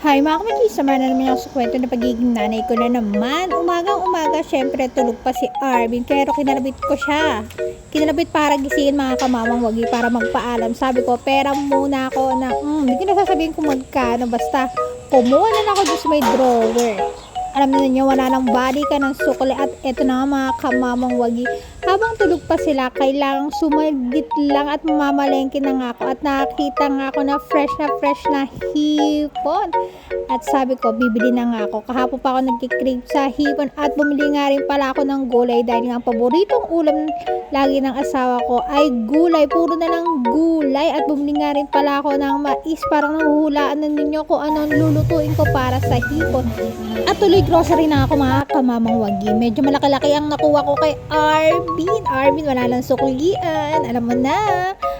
Hi mga kapatid, sama na naman ako sa kwento na pagiging nanay ko na naman. Umagang-umaga, syempre tulog pa si Arvin, pero kinalabit ko siya. Kinalabit para gisingin mga kamamang wagi para magpaalam. Sabi ko, pera muna ako na, hindi ko na sasabihin kung magkano, basta kumuha na lang ako doon sa may drawer. Alam na ninyo, wala nang body ka ng sukli at eto na nga mga kamamang wagi. Habang tulog pa sila, kailangang sumaglit lang at mamamalengke na nga ako at nakakita nga ako na fresh na hipon. At sabi ko, bibili na nga ako. Kahapon pa ako nagkikrave sa hipon at bumili nga rin pala ako ng gulay dahil nga ang paboritong ulam lagi ng asawa ko ay gulay. Puro na lang gulay at bumili nga rin pala ako ng mais. Parang nahuhulaan na ninyo kung anong lulutuin ko para sa hipon. At tuloy grocery na ako mga kamamang wagi. Medyo malaki-laki ang nakuha ko kay Arvin, wala lang suklian. Alam mo na.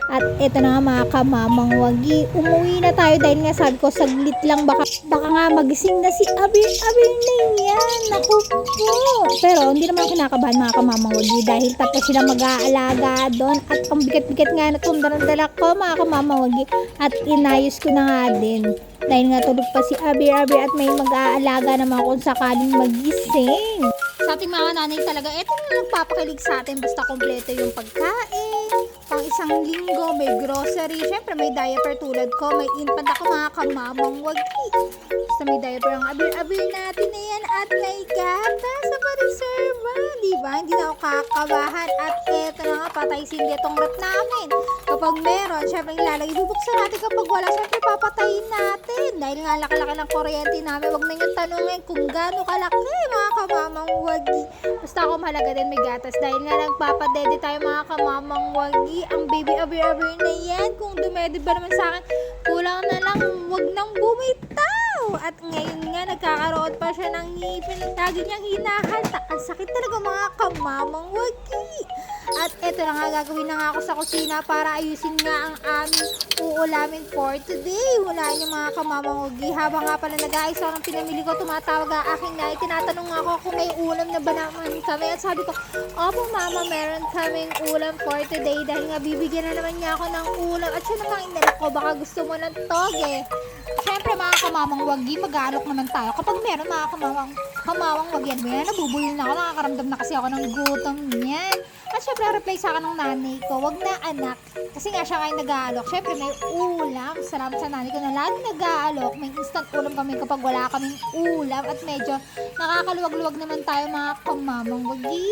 At eto na nga mga kamamang wagi. Umuwi na tayo dahil nga sabi ko saglit lang baka nga magising na si Abir na yan. Naku po. Pero hindi naman kinakabahan mga kamamang wagi dahil tapos sila mag-aalaga doon. At ang bigat-bigat nga na tundaran-dala ko mga kamamang wagi. At inayos ko na nga din. Dahil nga tulog pa si Abir at may mag-aalaga naman kung sakaling magising. Sa ating mga nanay talaga, eto na nagpapakilig sa atin basta kompleto yung pagkain. Pang isang linggo, may grocery. Siyempre may diaper tulad ko. May infant ako mga kamamang wagi. Basta may diaper ang Abir natin na yan. At may gatas sa pa-reserva. Diba? Hindi na ako kakabahan. At eto na nga, patay sindi itong rep namin. Kapag meron, siyempre ilalagay. Bubuksan natin kapag wala. Siyempre papatayin natin. Dahil nga laki-laki ng kuryente namin. Huwag na nyo tanungin kung gaano kalaki mga kamamang wagi. Basta ako mahalaga din may gatas. Dahil nga nagpapadede tayo mga kamamang wagi. Ang baby Abir na yan. Kung dumede ba naman sa akin, kulang na lang. Huwag nang bumitaw. At ngayon nga, nagkakaroon pa siya ng ngipin. Lagi niyang hinahalta. Ang sakit talaga mga kamamang wagi. At eto na nga, gagawin na nga ako sa kusina para ayusin nga ang aming uulamin for today. Hulaan niyo mga kamamang wagi. Habang nga pala nag-aayos ako ng pinamili ko, tumatawag ang aking nanay. Tinatanong ako kung may ulam na ba naman kami. At sabi ko, opo mama, meron kaming ulam for today. Dahil nga bibigyan na naman niya ako ng ulam. At siya namang inanak ko, baka gusto mo ng toge. Siyempre mga kamamang wagi, mag-aalok naman tayo. Kapag meron mga kamamang wagi, ano ba yan? Nabubulol na ako, nakakaramdam na kasi ako ng gutom niyan. At syempre, reply sa akin ng nanay ko, wag na anak. Kasi nga siya ngayon nag-aalok. Syempre, may ulam. Salamat sa nanay ko na lagi nag-aalok. May instant ulam kami kapag wala kaming ulam. At medyo nakakaluwag-luwag naman tayo mga kamamang wagi.